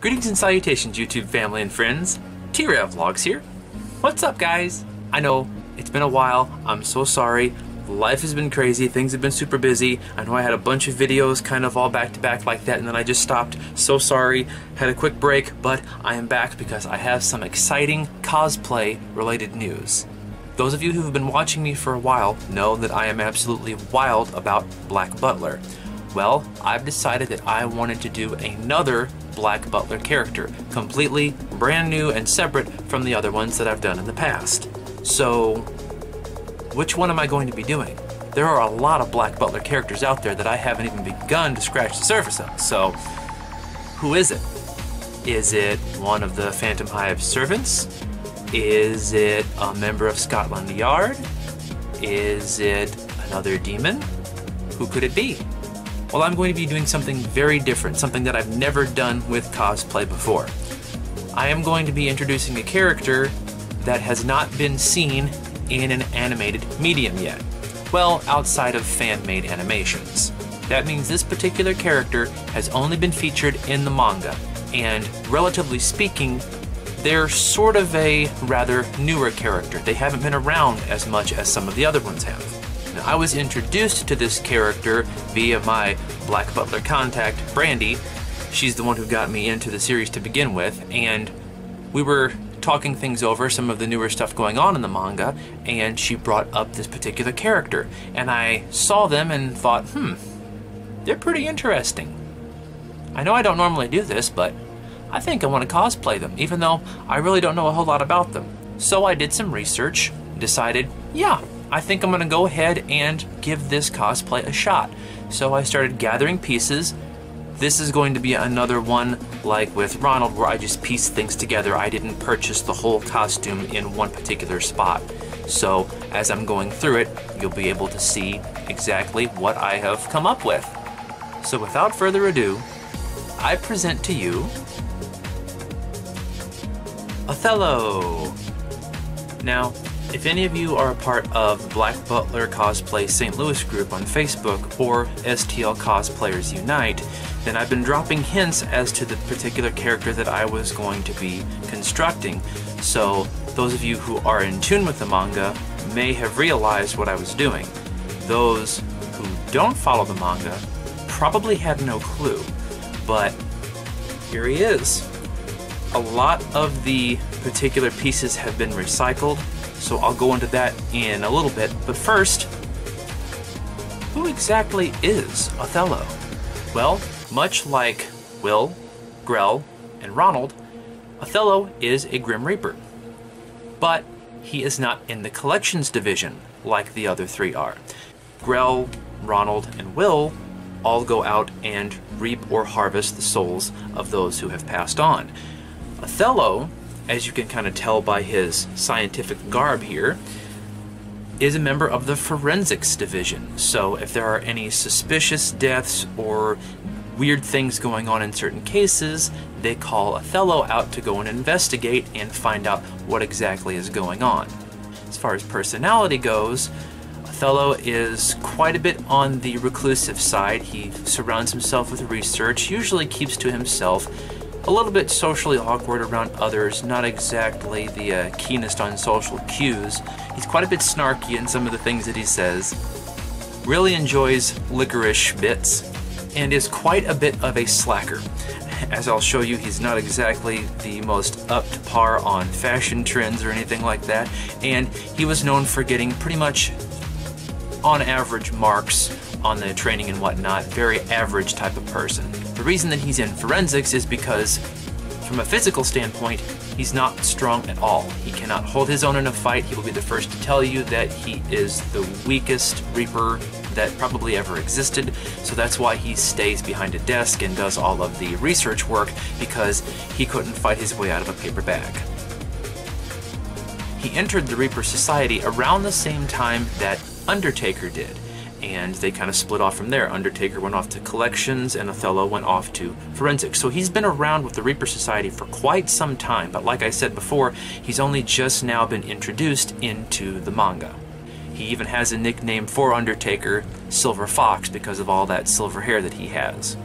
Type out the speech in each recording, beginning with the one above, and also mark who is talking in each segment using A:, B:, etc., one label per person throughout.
A: Greetings and salutations, YouTube family and friends. T-Rev Vlogs here. What's up, guys? I know it's been a while. I'm so sorry. Life has been crazy. Things have been super busy. I know I had a bunch of videos kind of all back to back like that, and then I just stopped. So sorry. Had a quick break, but I am back because I have some exciting cosplay related news. Those of you who have been watching me for a while know that I am absolutely wild about Black Butler. Well, I've decided that I wanted to do another Black Butler character, completely brand new and separate from the other ones that I've done in the past. So, which one am I going to be doing? There are a lot of Black Butler characters out there that I haven't even begun to scratch the surface of, so who is it? Is it one of the Phantom Hive servants? Is it a member of Scotland Yard? Is it another demon? Who could it be? Well, I'm going to be doing something very different, something that I've never done with cosplay before. I am going to be introducing a character that has not been seen in an animated medium yet. Well, outside of fan-made animations. That means this particular character has only been featured in the manga, and relatively speaking, they're sort of a rather newer character. They haven't been around as much as some of the other ones have. Now, I was introduced to this character via my Black Butler contact, Brandy. She's the one who got me into the series to begin with, and we were talking things over, some of the newer stuff going on in the manga, and she brought up this particular character. And I saw them and thought, they're pretty interesting. I know I don't normally do this, but I think I want to cosplay them, even though I really don't know a whole lot about them. So I did some research, decided, yeah, I think I'm going to go ahead and give this cosplay a shot. So I started gathering pieces. This is going to be another one like with Ronald where I just pieced things together. I didn't purchase the whole costume in one particular spot. So as I'm going through it, you'll be able to see exactly what I have come up with. So without further ado, I present to you Othello. Now, if any of you are a part of Black Butler Cosplay St. Louis group on Facebook or STL Cosplayers Unite, then I've been dropping hints as to the particular character that I was going to be constructing. So those of you who are in tune with the manga may have realized what I was doing. Those who don't follow the manga probably had no clue, but here he is. A lot of the particular pieces have been recycled, so I'll go into that in a little bit. But first, who exactly is Othello? Well, much like Will, Grell, and Ronald, Othello is a Grim Reaper. But he is not in the collections division like the other three are. Grell, Ronald, and Will all go out and reap or harvest the souls of those who have passed on. Othello, as you can kind of tell by his scientific garb here, is a member of the forensics division. So if there are any suspicious deaths or weird things going on in certain cases, they call Othello out to go and investigate and find out what exactly is going on. As far as personality goes, Othello is quite a bit on the reclusive side. He surrounds himself with research, usually keeps to himself, a little bit socially awkward around others, not exactly the keenest on social cues. He's quite a bit snarky in some of the things that he says, really enjoys licorice bits, and is quite a bit of a slacker. As I'll show you, he's not exactly the most up to par on fashion trends or anything like that, and he was known for getting pretty much on average marks on the training and whatnot, very average type of person. The reason that he's in forensics is because from a physical standpoint, he's not strong at all. He cannot hold his own in a fight. He will be the first to tell you that he is the weakest Reaper that probably ever existed, so that's why he stays behind a desk and does all of the research work, because he couldn't fight his way out of a paper bag. He entered the Reaper Society around the same time that Undertaker did, and they kind of split off from there. Undertaker went off to collections and Othello went off to forensics. So he's been around with the Reaper Society for quite some time, but like I said before, he's only just now been introduced into the manga. He even has a nickname for Undertaker, Silver Fox, because of all that silver hair that he has.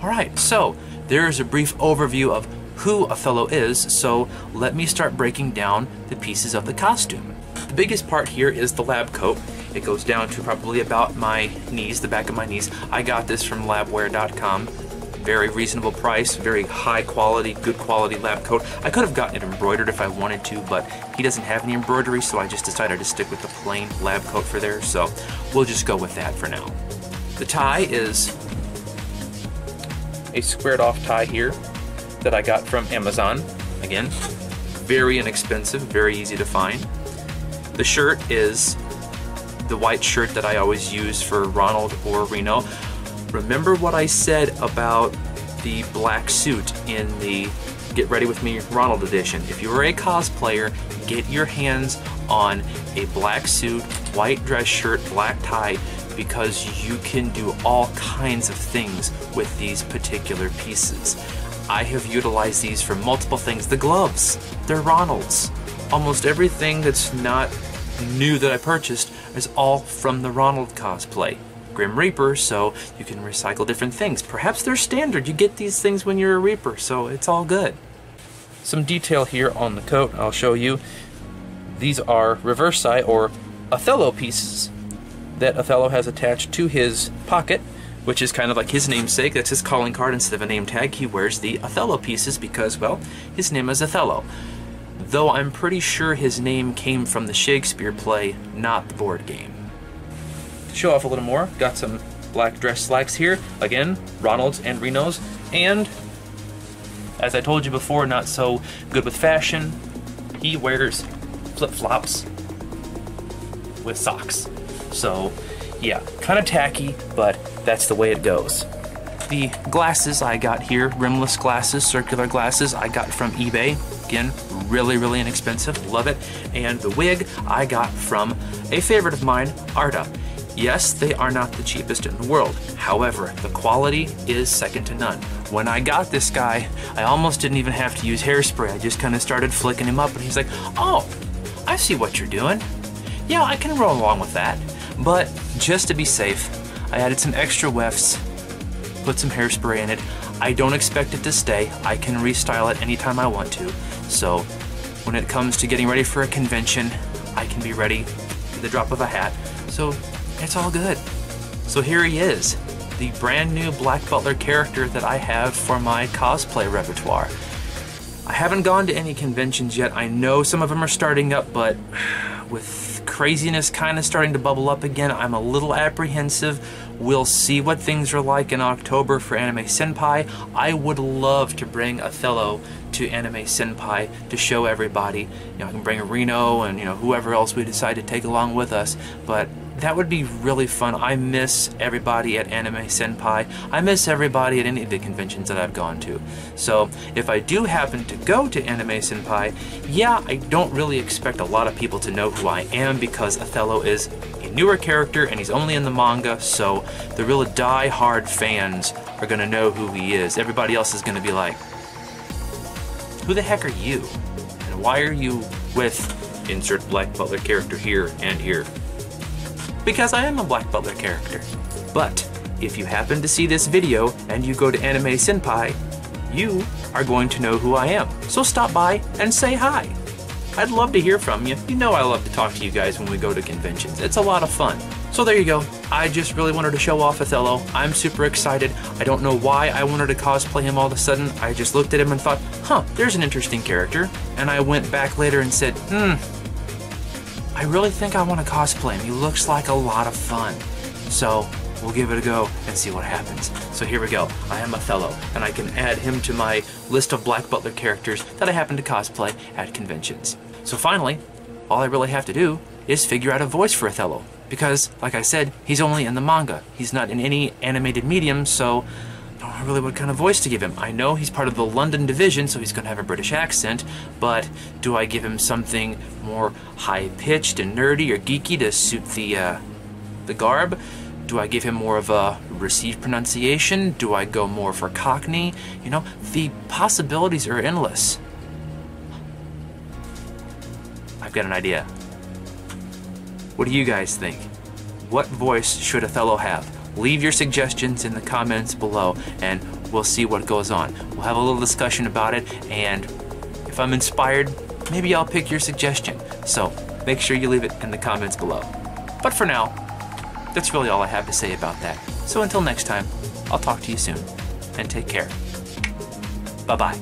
A: Alright, so there is a brief overview of who Othello is, so let me start breaking down the pieces of the costume. The biggest part here is the lab coat. It goes down to probably about my knees, the back of my knees. I got this from labwear.com. Very reasonable price, very high quality, good quality lab coat. I could have gotten it embroidered if I wanted to, but he doesn't have any embroidery, so I just decided to stick with the plain lab coat for there, so we'll just go with that for now. The tie is a squared off tie here that I got from Amazon. Again, very inexpensive, very easy to find. The shirt is the white shirt that I always use for Ronald or Reno. Remember what I said about the black suit in the Get Ready With Me Ronald edition. If you are a cosplayer, get your hands on a black suit, white dress shirt, black tie, because you can do all kinds of things with these particular pieces. I have utilized these for multiple things. The gloves, they're Ronald's. Almost everything that's not new that I purchased is all from the Ronald cosplay. Grim Reaper, so you can recycle different things. Perhaps they're standard. You get these things when you're a Reaper, so it's all good. Some detail here on the coat I'll show you. These are reversi or Othello pieces that Othello has attached to his pocket, which is kind of like his namesake. That's his calling card. Instead of a name tag, he wears the Othello pieces because, well, his name is Othello. Though I'm pretty sure his name came from the Shakespeare play, not the board game. To show off a little more, got some black dress slacks here. Again, Ronald's and Reno's. And, as I told you before, not so good with fashion, he wears flip-flops with socks. So, yeah, kind of tacky, but that's the way it goes. The glasses I got here, rimless glasses, circular glasses, I got from eBay. Again, really, really inexpensive, love it. And the wig I got from a favorite of mine, Arta. Yes, they are not the cheapest in the world. However, the quality is second to none. When I got this guy, I almost didn't even have to use hairspray. I just kind of started flicking him up and he's like, oh, I see what you're doing. Yeah, I can roll along with that. But just to be safe, I added some extra wefts, put some hairspray in it. I don't expect it to stay. I can restyle it anytime I want to. So when it comes to getting ready for a convention, I can be ready at the drop of a hat. So it's all good. So here he is, the brand new Black Butler character that I have for my cosplay repertoire. I haven't gone to any conventions yet. I know some of them are starting up, but with craziness kind of starting to bubble up again, I'm a little apprehensive. We'll see what things are like in October for Anime Senpai. I would love to bring Othello to Anime Senpai to show everybody. You know, I can bring Reno and, you know, whoever else we decide to take along with us, but that would be really fun. I miss everybody at Anime Senpai. I miss everybody at any of the conventions that I've gone to. So if I do happen to go to Anime Senpai, yeah, I don't really expect a lot of people to know who I am because Othello is a newer character and he's only in the manga, so the real die-hard fans are gonna know who he is. Everybody else is gonna be like, who the heck are you? And why are you with insert Black Butler character here and here? Because I am a Black Butler character. But if you happen to see this video and you go to Anime Senpai, you are going to know who I am. So stop by and say hi. I'd love to hear from you. You know I love to talk to you guys when we go to conventions. It's a lot of fun. So there you go. I just really wanted to show off Othello. I'm super excited. I don't know why I wanted to cosplay him all of a sudden. I just looked at him and thought, huh, there's an interesting character. And I went back later and said, I really think I want to cosplay him. He looks like a lot of fun. So we'll give it a go and see what happens. So here we go. I am Othello, and I can add him to my list of Black Butler characters that I happen to cosplay at conventions. So finally, all I really have to do is figure out a voice for Othello. Because, like I said, he's only in the manga. He's not in any animated medium, so I don't know really what kind of voice to give him. I know he's part of the London division, so he's going to have a British accent, but do I give him something more high-pitched and nerdy or geeky to suit the garb? Do I give him more of a received pronunciation? Do I go more for Cockney? You know, the possibilities are endless. I've got an idea. What do you guys think? What voice should Othello have? Leave your suggestions in the comments below, and we'll see what goes on. We'll have a little discussion about it, and if I'm inspired, maybe I'll pick your suggestion. So make sure you leave it in the comments below. But for now, that's really all I have to say about that. So until next time, I'll talk to you soon, and take care. Bye-bye.